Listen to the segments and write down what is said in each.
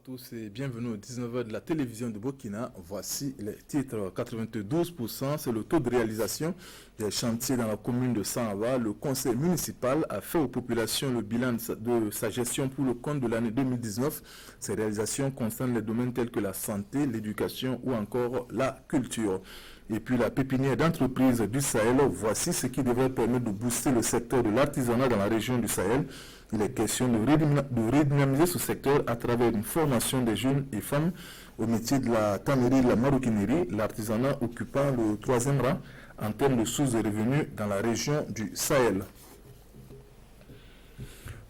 tous et bienvenue au 19h de la télévision de Burkina. Voici les titres. 92%, c'est le taux de réalisation des chantiers dans la commune de Sahaba. Le conseil municipal a fait aux populations le bilan de sa gestion pour le compte de l'année 2019. Ces réalisations concernent les domaines tels que la santé, l'éducation ou encore la culture. Et puis la pépinière d'entreprise du Sahel, voici ce qui devrait permettre de booster le secteur de l'artisanat dans la région du Sahel. Il est question de redynamiser ce secteur à travers une formation des jeunes et femmes au métier de la tannerie et de la maroquinerie, l'artisanat occupant le 3e rang en termes de sources de revenus dans la région du Sahel.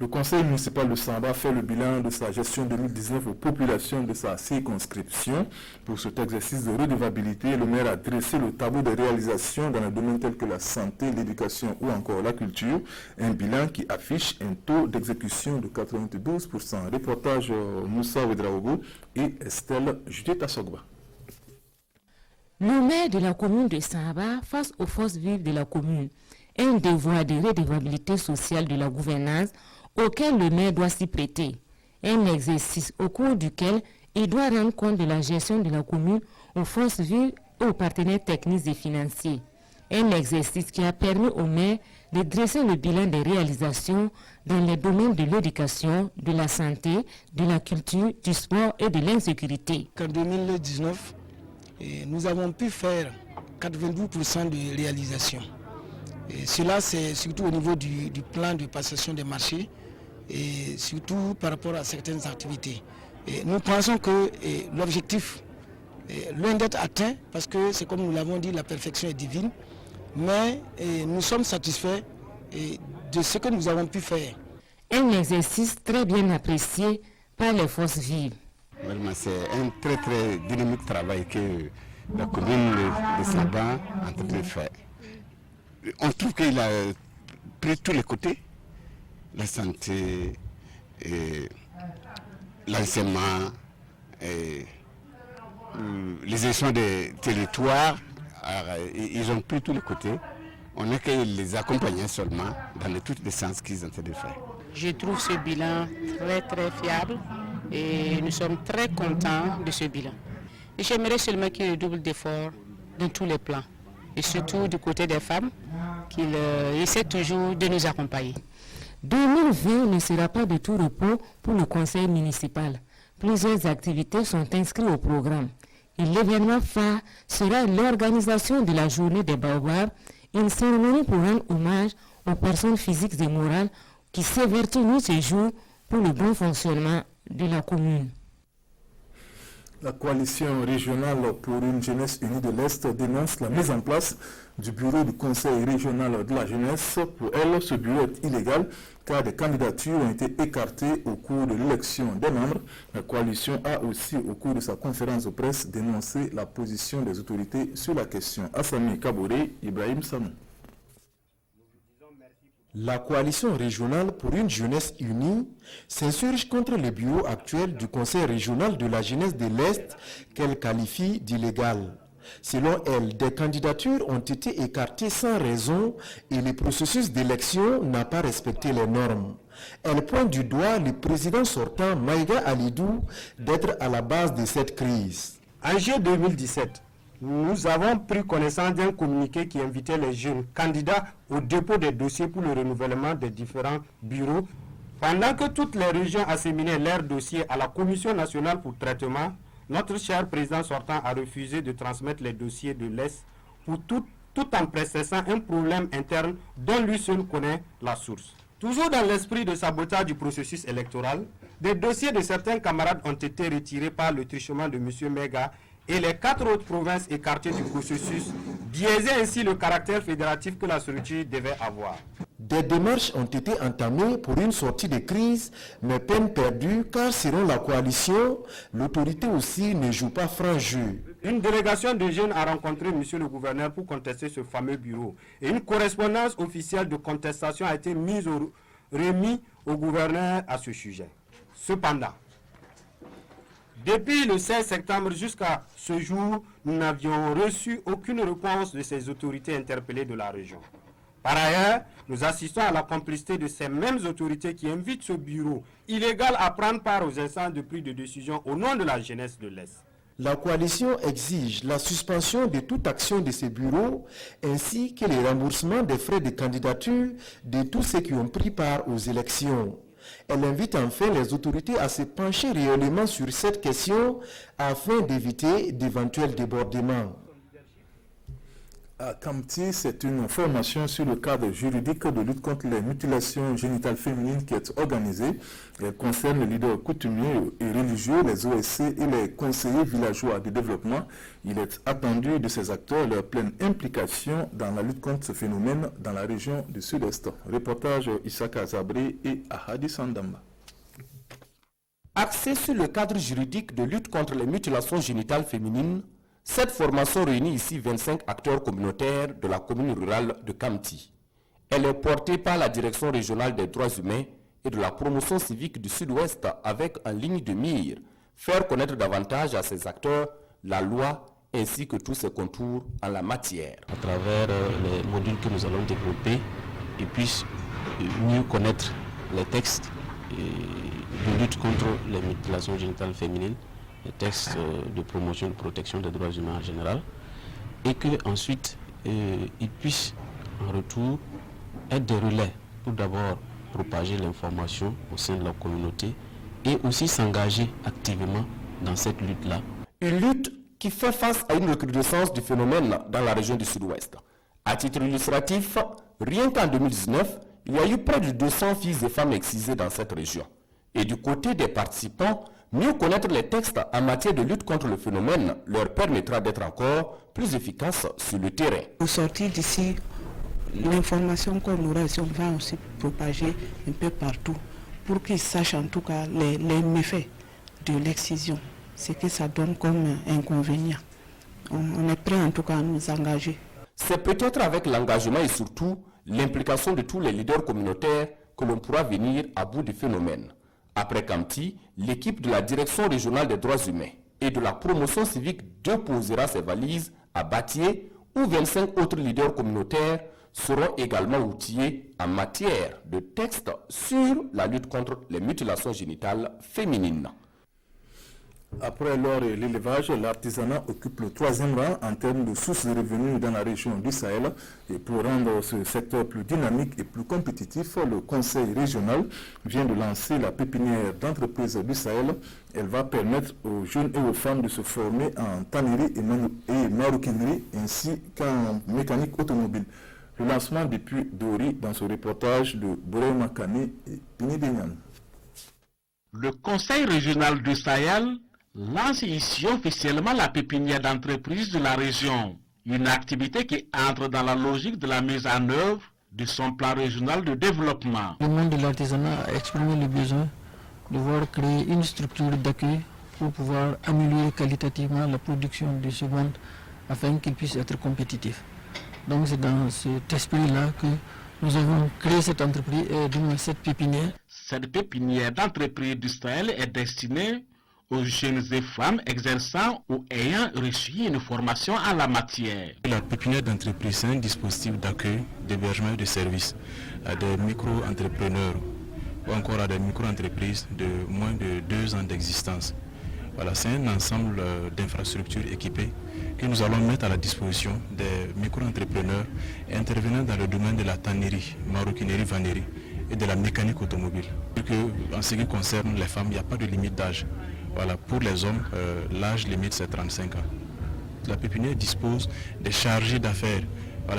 Le conseil municipal de Samba fait le bilan de sa gestion 2019 aux populations de sa circonscription. Pour cet exercice de redevabilité, le maire a dressé le tableau de réalisation dans les domaines tels que la santé, l'éducation ou encore la culture. Un bilan qui affiche un taux d'exécution de 92%. Reportage Moussa Ouedraogo et Estelle Judith Assogba. Le maire de la commune de Samba, face aux forces vives de la commune, un devoir de redevabilité sociale de la gouvernance auquel le maire doit s'y prêter. Un exercice au cours duquel il doit rendre compte de la gestion de la commune aux forces vives et aux partenaires techniques et financiers. Un exercice qui a permis au maire de dresser le bilan des réalisations dans les domaines de l'éducation, de la santé, de la culture, du sport et de l'insécurité. En 2019, nous avons pu faire 92% de réalisation. Et cela, c'est surtout au niveau du plan de passation des marchés et surtout par rapport à certaines activités. Et nous pensons que l'objectif est loin d'être atteint parce que c'est comme nous l'avons dit, la perfection est divine, mais nous sommes satisfaits de ce que nous avons pu faire. Un exercice très bien apprécié par les forces vives. Vraiment, c'est un très très dynamique travail que la commune de Saba est en train de faire. On trouve qu'il a pris tous les côtés, la santé, l'enseignement, les échelons des territoires, ils ont pris tous les côtés. On n'a qu'à les accompagner seulement dans tous les sens qu'ils sont en train de faire. Je trouve ce bilan très très fiable et nous sommes très contents de ce bilan. Et j'aimerais seulement qu'il redouble d'efforts dans tous les plans. Et surtout du côté des femmes, qu'il essaie toujours de nous accompagner. 2020 ne sera pas de tout repos pour le conseil municipal. Plusieurs activités sont inscrites au programme. Et l'événement phare sera l'organisation de la journée des baobabs, une cérémonie pour rendre hommage aux personnes physiques et morales qui s'évertuent ce jour pour le bon fonctionnement de la commune. La coalition régionale pour une jeunesse unie de l'Est dénonce la mise en place du bureau du conseil régional de la jeunesse. Pour elle, ce bureau est illégal car des candidatures ont été écartées au cours de l'élection des membres. La coalition a aussi, au cours de sa conférence de presse, dénoncé la position des autorités sur la question. Assami Kabore, Ibrahim Sanou. La coalition régionale pour une jeunesse unie s'insurge contre le bureau actuel du Conseil régional de la jeunesse de l'Est qu'elle qualifie d'illégal. Selon elle, des candidatures ont été écartées sans raison et le processus d'élection n'a pas respecté les normes. Elle pointe du doigt le président sortant Maïga Alidou d'être à la base de cette crise. En juillet 2017, nous avons pris connaissance d'un communiqué qui invitait les jeunes candidats au dépôt des dossiers pour le renouvellement des différents bureaux. Pendant que toutes les régions asséminaient leurs dossiers à la Commission nationale pour traitement, notre cher président sortant a refusé de transmettre les dossiers de l'Est pour tout en précessant un problème interne dont lui seul connaît la source. Toujours dans l'esprit de sabotage du processus électoral, des dossiers de certains camarades ont été retirés par le truchement de M. Mega et les 4 autres provinces écartées du processus, biaisaient ainsi le caractère fédératif que la structure devait avoir. Des démarches ont été entamées pour une sortie de crise, mais peine perdue, car selon la coalition, l'autorité aussi ne joue pas franc jeu. Une délégation de jeunes a rencontré M. le gouverneur pour contester ce fameux bureau. Et une correspondance officielle de contestation a été remise au gouverneur à ce sujet. Cependant, depuis le 16 septembre jusqu'à ce jour, nous n'avions reçu aucune réponse de ces autorités interpellées de la région. Par ailleurs, nous assistons à la complicité de ces mêmes autorités qui invitent ce bureau illégal à prendre part aux instances de prise de décision au nom de la jeunesse de l'Est. La coalition exige la suspension de toute action de ces bureaux ainsi que le remboursement des frais de candidature de tous ceux qui ont pris part aux élections. Elle invite enfin les autorités à se pencher réellement sur cette question afin d'éviter d'éventuels débordements. À Kamti, c'est une formation sur le cadre juridique de lutte contre les mutilations génitales féminines qui est organisée. Elle concerne les leaders coutumiers et religieux, les OSC et les conseillers villageois de développement. Il est attendu de ces acteurs leur pleine implication dans la lutte contre ce phénomène dans la région du Sud-Est. Reportage Issaka Zabri et Ahadi Sandamba. Axée sur le cadre juridique de lutte contre les mutilations génitales féminines, cette formation réunit ici 25 acteurs communautaires de la commune rurale de Kamti. Elle est portée par la Direction régionale des droits humains et de la promotion civique du Sud-Ouest avec en ligne de mire faire connaître davantage à ces acteurs la loi ainsi que tous ses contours en la matière. À travers les modules que nous allons développer, ils puissent mieux connaître les textes de lutte contre les mutilations génitales féminines, les textes de promotion et de protection des droits humains en général, et qu'ensuite ils puissent en retour être des relais pour d'abord propager l'information au sein de la communauté et aussi s'engager activement dans cette lutte-là. Une lutte qui fait face à une recrudescence du phénomène dans la région du Sud-Ouest. À titre illustratif, rien qu'en 2019, il y a eu près de 200 filles et femmes excisées dans cette région. Et du côté des participants, mieux connaître les textes en matière de lutte contre le phénomène leur permettra d'être encore plus efficaces sur le terrain. Au sortir d'ici, l'information qu'on aura ici, on va aussi propager un peu partout pour qu'ils sachent en tout cas les méfaits de l'excision, ce que ça donne comme inconvénient. On est prêt en tout cas à nous engager. C'est peut-être avec l'engagement et surtout l'implication de tous les leaders communautaires que l'on pourra venir à bout du phénomène. Après Kamti, l'équipe de la Direction régionale des droits humains et de la promotion civique déposera ses valises à Batié, où 25 autres leaders communautaires seront également outillés en matière de textes sur la lutte contre les mutilations génitales féminines. Après l'or et l'élevage, l'artisanat occupe le 3e rang en termes de sources de revenus dans la région du Sahel. Et pour rendre ce secteur plus dynamique et plus compétitif, le Conseil régional vient de lancer la pépinière d'entreprise du Sahel. Elle va permettre aux jeunes et aux femmes de se former en tannerie et maroquinerie ainsi qu'en mécanique automobile. Le lancement depuis Dori dans ce reportage de Bouré Makane et Pini Benyan. Le Conseil régional du Sahel lance ici officiellement la pépinière d'entreprise de la région, une activité qui entre dans la logique de la mise en œuvre de son plan régional de développement. Le monde de l'artisanat a exprimé le besoin de voir créer une structure d'accueil pour pouvoir améliorer qualitativement la production de secondes afin qu'il puisse être compétitif. Donc c'est dans cet esprit-là que nous avons créé cette entreprise et donc cette pépinière. Cette pépinière d'entreprise du Sahel est destinée aux jeunes et femmes exerçant ou ayant reçu une formation en la matière. La pépinière d'entreprise, c'est un dispositif d'accueil, d'hébergement et de service à des micro-entrepreneurs ou encore à des micro-entreprises de moins de 2 ans d'existence. Voilà, c'est un ensemble d'infrastructures équipées que nous allons mettre à la disposition des micro-entrepreneurs intervenant dans le domaine de la tannerie, maroquinerie, vannerie et de la mécanique automobile. En ce qui concerne les femmes, il n'y a pas de limite d'âge. Voilà, pour les hommes, l'âge limite c'est 35 ans. La pépinière dispose des chargés d'affaires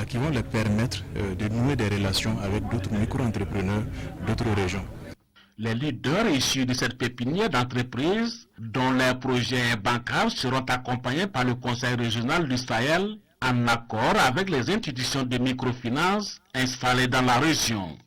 qui vont leur permettre de nouer des relations avec d'autres micro-entrepreneurs d'autres régions. Les leaders issus de cette pépinière d'entreprise, dont les projets bancaires seront accompagnés par le Conseil régional du Sahel, en accord avec les institutions de microfinance installées dans la région.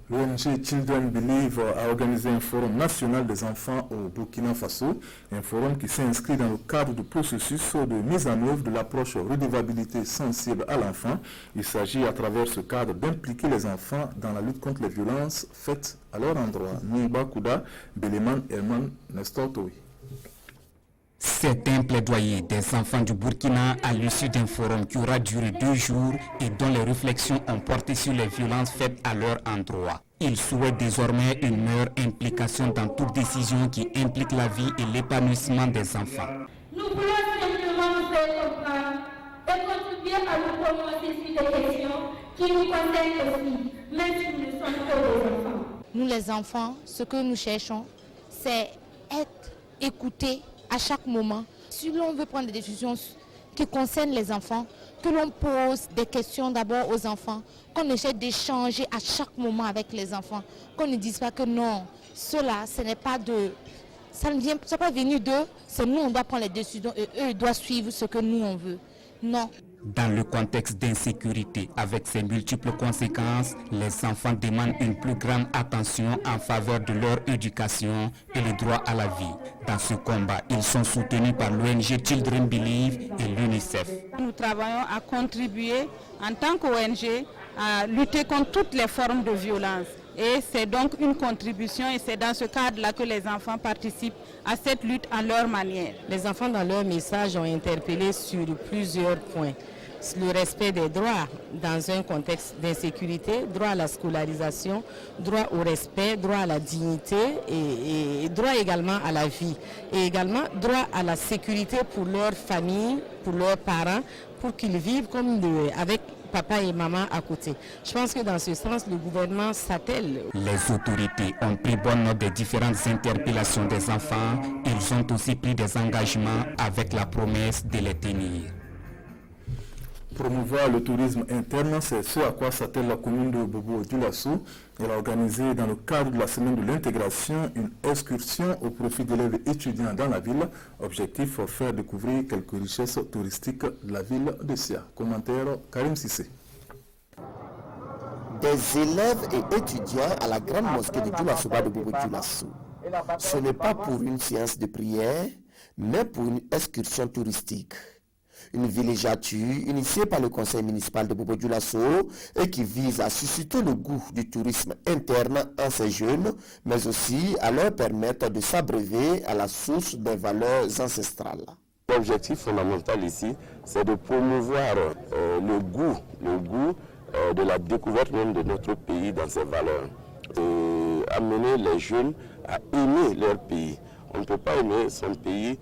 L'ONG Children Believe a organisé un forum national des enfants au Burkina Faso, un forum qui s'inscrit dans le cadre du processus de mise en œuvre de l'approche redevabilité sensible à l'enfant. Il s'agit à travers ce cadre d'impliquer les enfants dans la lutte contre les violences faites à leur endroit. Nimba Kouda, Beleman, Herman, Nestor Toui. C'est un plaidoyer des enfants du Burkina à l'issue d'un forum qui aura duré 2 jours et dont les réflexions ont porté sur les violences faites à leur endroit. Ils souhaitent désormais une meilleure implication dans toute décision qui implique la vie et l'épanouissement des enfants. Nous voulons simplement nous faire comprendre et contribuer à nous prononcer sur des questions qui nous concernent aussi, même si nous ne sommes que des enfants. Nous les enfants, ce que nous cherchons, c'est être écoutés à chaque moment. Si l'on veut prendre des décisions qui concernent les enfants, que l'on pose des questions d'abord aux enfants, qu'on essaie d'échanger à chaque moment avec les enfants, qu'on ne dise pas que non, cela, ce n'est pas de... Ça ne vient pas venir d'eux, c'est nous, on doit prendre les décisions et eux doivent suivre ce que nous, on veut. Non. Dans le contexte d'insécurité, avec ses multiples conséquences, les enfants demandent une plus grande attention en faveur de leur éducation et le droit à la vie. Dans ce combat, ils sont soutenus par l'ONG Children Believe et l'UNICEF. Nous travaillons à contribuer en tant qu'ONG à lutter contre toutes les formes de violence. Et c'est donc une contribution et c'est dans ce cadre-là que les enfants participent à cette lutte à leur manière. Les enfants dans leur message ont interpellé sur plusieurs points. Le respect des droits dans un contexte d'insécurité, droit à la scolarisation, droit au respect, droit à la dignité et droit également à la vie. Et également droit à la sécurité pour leur famille, pour leurs parents, pour qu'ils vivent comme avec papa et maman à côté. Je pense que dans ce sens, le gouvernement s'attelle. Les autorités ont pris bonne note des différentes interpellations des enfants. Ils ont aussi pris des engagements avec la promesse de les tenir. Promouvoir le tourisme interne, c'est ce à quoi s'attelle la commune de Bobo-Dioulasso. Elle a organisé dans le cadre de la semaine de l'intégration une excursion au profit d'élèves étudiants dans la ville. Objectif, faire découvrir quelques richesses touristiques de la ville de Sia. Commentaire Karim Sissé. Des élèves et étudiants à la grande mosquée de Dioulasso de Bobo-Dioulasso. Ce n'est pas pour une séance de prière, mais pour une excursion touristique. Une villégiature initiée par le conseil municipal de Bobo-Dioulasso et qui vise à susciter le goût du tourisme interne en ces jeunes, mais aussi à leur permettre de s'abreuver à la source des valeurs ancestrales. L'objectif fondamental ici, c'est de promouvoir le goût de la découverte même de notre pays dans ses valeurs. Amener les jeunes à aimer leur pays. On ne peut pas aimer son pays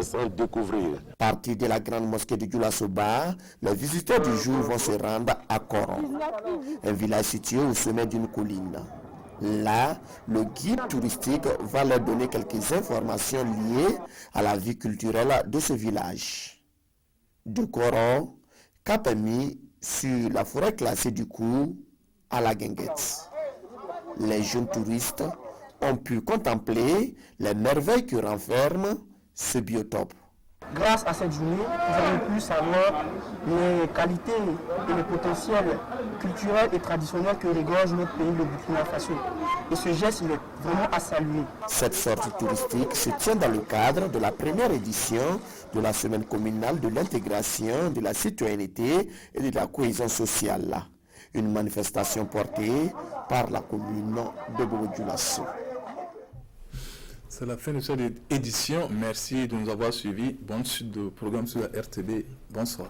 sans découvrir. Partis de la grande mosquée de Dioulasso, les visiteurs du jour vont se rendre à Koron, un village situé au sommet d'une colline. Là, le guide touristique va leur donner quelques informations liées à la vie culturelle de ce village. De Koron, cap est mis sur la forêt classée du Kou à la Guinguette. Les jeunes touristes ont pu contempler les merveilles que renferme ce biotope. Grâce à cette journée, nous avons pu savoir les qualités et le potentiel culturel et traditionnel que regorge notre pays, le Burkina Faso. Et ce geste, il est vraiment à saluer. Cette sortie touristique se tient dans le cadre de la première édition de la semaine communale de l'intégration, de la citoyenneté et de la cohésion sociale. Une manifestation portée par la commune de Bobo-Dioulasso. C'est la fin de cette édition. Merci de nous avoir suivis. Bonne suite de programme sur la RTB. Bonsoir.